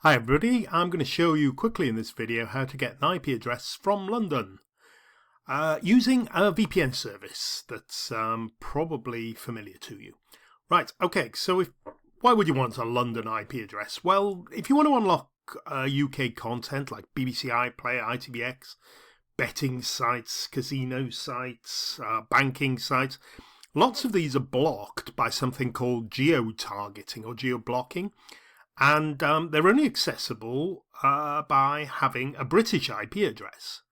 Hi everybody, I'm going to show you quickly in this video how to get an IP address from London using a VPN service that's probably familiar to you. Right, okay, so why would you want a London IP address? Well, if you want to unlock UK content like BBC iPlayer, ITVX, betting sites, casino sites, banking sites, lots of these are blocked by something called geo-targeting or geo-blocking. And they're only accessible by having a British IP address.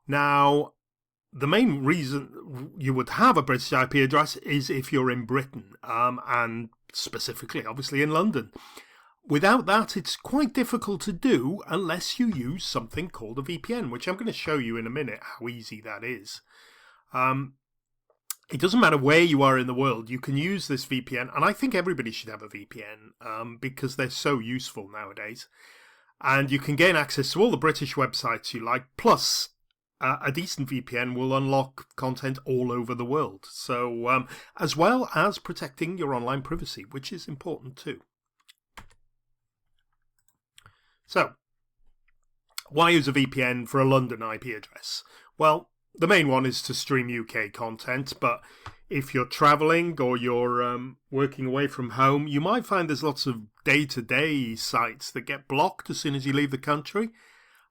Now, the main reason you would have a British IP address is if you're in Britain, and specifically, obviously, in London. Without that, it's quite difficult to do unless you use something called a VPN, which I'm going to show you in a minute how easy that is. It doesn't matter where you are in the world, you can use this VPN, and I think everybody should have a VPN because they're so useful nowadays. And you can gain access to all the British websites you like, plus a decent VPN will unlock content all over the world. So, as well as protecting your online privacy, which is important too. So, why use a VPN for a London IP address? Well, the main one is to stream UK content, but if you're traveling or you're working away from home, you might find there's lots of day-to-day sites that get blocked as soon as you leave the country.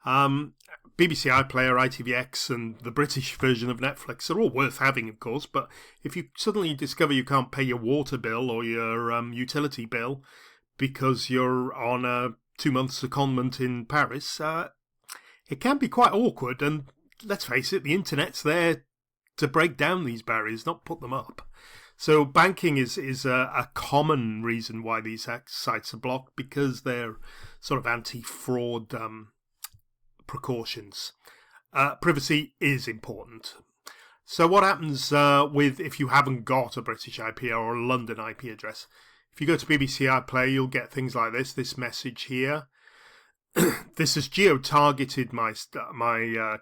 BBC iPlayer, ITVX, and the British version of Netflix are all worth having, of course, but if you suddenly discover you can't pay your water bill or your utility bill because you're on a 2-month secondment in Paris, it can be quite awkward, and let's face it, the internet's there to break down these barriers, not put them up. So banking is a common reason why these sites are blocked, because they're sort of anti-fraud precautions. Privacy is important. So what happens if you haven't got a British IP or a London IP address? If you go to BBC iPlayer, you'll get things like this message here. This has geo-targeted my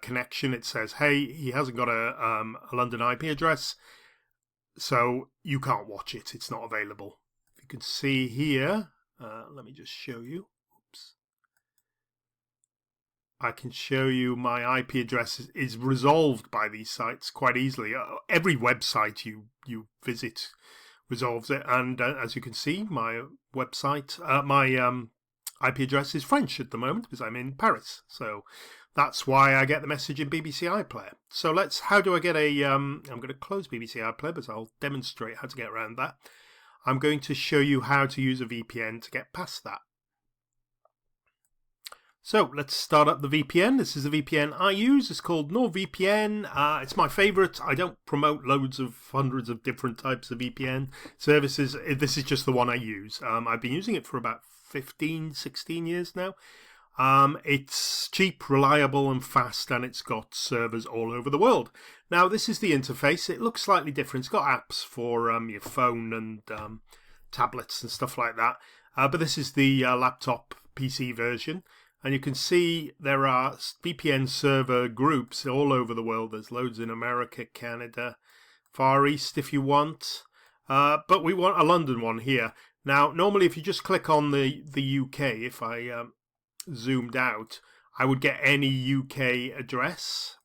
connection. It says, hey, he hasn't got a London IP address, so you can't watch it. It's not available. If you can see here, let me just show you. Oops. I can show you my IP address is resolved by these sites quite easily. Every website you visit resolves it, and as you can see, my website, my IP address is French at the moment because I'm in Paris. So that's why I get the message in BBC iPlayer. So how do I get I'm going to close BBC iPlayer, but I'll demonstrate how to get around that. I'm going to show you how to use a VPN to get past that. So let's start up the VPN. This is the VPN I use. It's called NordVPN. It's my favorite. I don't promote loads of hundreds of different types of VPN services. This is just the one I use. I've been using it for about 15, 16 years now. It's cheap, reliable and fast, and it's got servers all over the world. Now this is the interface. It looks slightly different. It's got apps for your phone and tablets and stuff like that. But this is the laptop PC version. And you can see there are VPN server groups all over the world. There's loads in America, Canada, Far East if you want. But we want a London one here. Now, normally if you just click on the UK, if I zoomed out, I would get any UK address.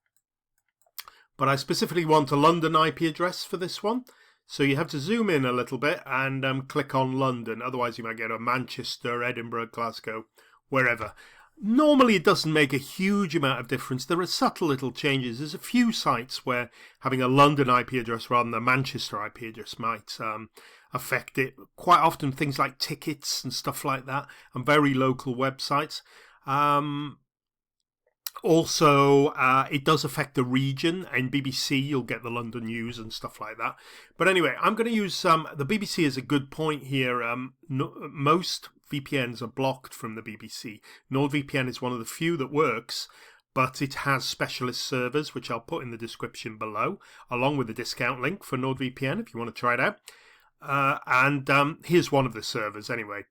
But I specifically want a London IP address for this one. So you have to zoom in a little bit and click on London. Otherwise you might get a Manchester, Edinburgh, Glasgow, wherever. Normally it doesn't make a huge amount of difference. There are subtle little changes. There's a few sites where having a London IP address rather than a Manchester IP address might affect it. Quite often things like tickets and stuff like that, and very local websites. Also, it does affect the region. In BBC, you'll get the London news and stuff like that. But anyway, I'm going to use the BBC is a good point here. Most VPNs are blocked from the BBC. NordVPN is one of the few that works, but it has specialist servers, which I'll put in the description below, along with the discount link for NordVPN if you want to try it out. Here's one of the servers anyway.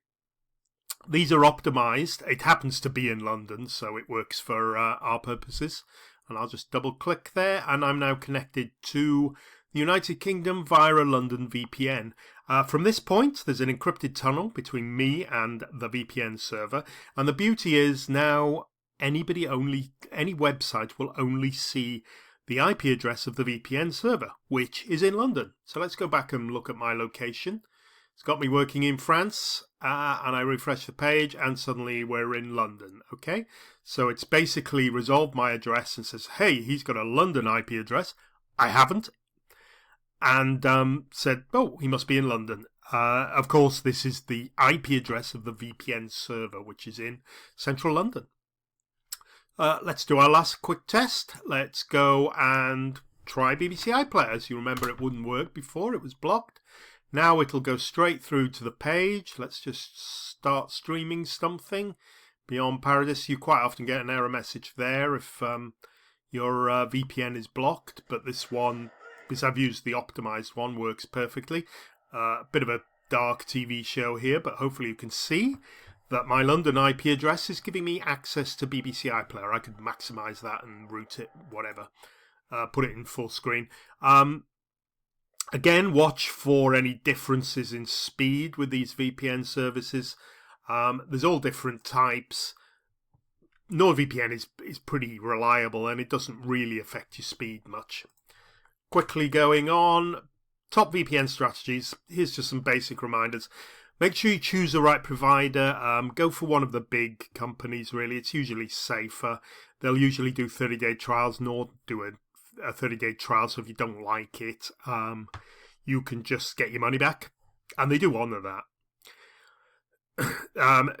These are optimized. It happens to be in London, so it works for our purposes. And I'll just double click there, and I'm now connected to the United Kingdom via a London VPN. From this point, there's an encrypted tunnel between me and the VPN server, and the beauty is now any website will only see the IP address of the VPN server, which is in London. So let's go back and look at my location. It's got me working in France, and I refresh the page, and suddenly we're in London. Okay, so it's basically resolved my address and says, hey, he's got a London IP address. I haven't. And said, oh, he must be in London. Of course, this is the IP address of the VPN server, which is in central London. Let's do our last quick test. Let's go and try BBC iPlayer. As you remember, it wouldn't work before. It was blocked. Now it'll go straight through to the page. Let's just start streaming something. Beyond Paradise, you quite often get an error message there if your VPN is blocked. But this one, because I've used the optimized one, works perfectly. A bit of a dark TV show here, but hopefully you can see that my London IP address is giving me access to BBC iPlayer. I could maximize that and route it, whatever. Put it in full screen. Again, watch for any differences in speed with these VPN services. There's all different types. NordVPN is pretty reliable, and it doesn't really affect your speed much. Quickly going on, top VPN strategies. Here's just some basic reminders. Make sure you choose the right provider. Go for one of the big companies, really. It's usually safer. They'll usually do 30-day trials. Nord do a 30-day trial, so if you don't like it, you can just get your money back. And they do honour that.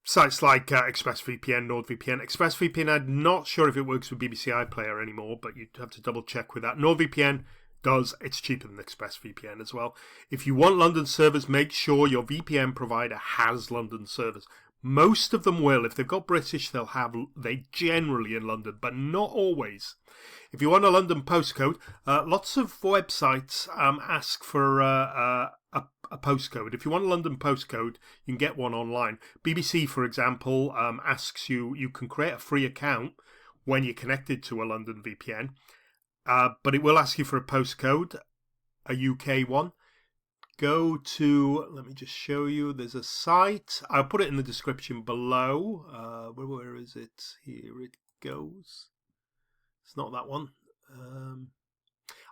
Sites like ExpressVPN, NordVPN. ExpressVPN, I'm not sure if it works with BBC iPlayer anymore, but you'd have to double check with that. NordVPN does. It's cheaper than ExpressVPN as well. If you want London servers, make sure your VPN provider has London servers. Most of them will. If they've got British, they generally in London, but not always. If you want a London postcode, lots of websites ask for a postcode. If you want a London postcode, you can get one online. BBC, for example, asks you can create a free account when you're connected to a London VPN, but it will ask you for a postcode, a UK one. Go to, let me just show you, there's a site. I'll put it in the description below. Where is it? Here it goes. It's not that one.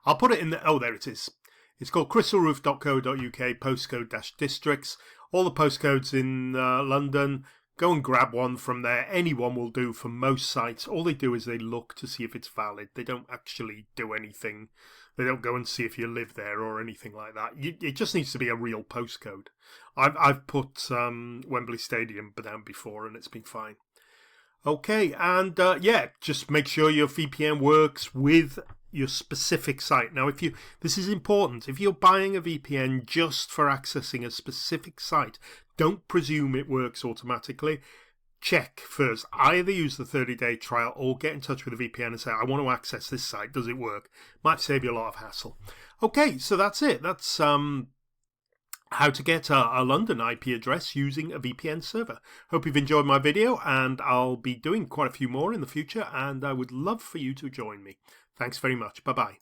I'll put it in the, oh, there it is. It's called crystalroof.co.uk, postcode-districts. All the postcodes in London. Go and grab one from there. Anyone will do for most sites. All they do is they look to see if it's valid. They don't actually do anything. They don't go and see if you live there or anything like that. It just needs to be a real postcode. I've put Wembley Stadium down before and it's been fine. Okay, and yeah, just make sure your VPN works with your specific site. Now, this is important. If you're buying a VPN just for accessing a specific site, don't presume it works automatically. Check first. Either use the 30-day trial or get in touch with the VPN and say, I want to access this site. Does it work? Might save you a lot of hassle. Okay, so that's it. That's how to get a London IP address using a VPN server. Hope you've enjoyed my video, and I'll be doing quite a few more in the future, and I would love for you to join me. Thanks very much. Bye-bye.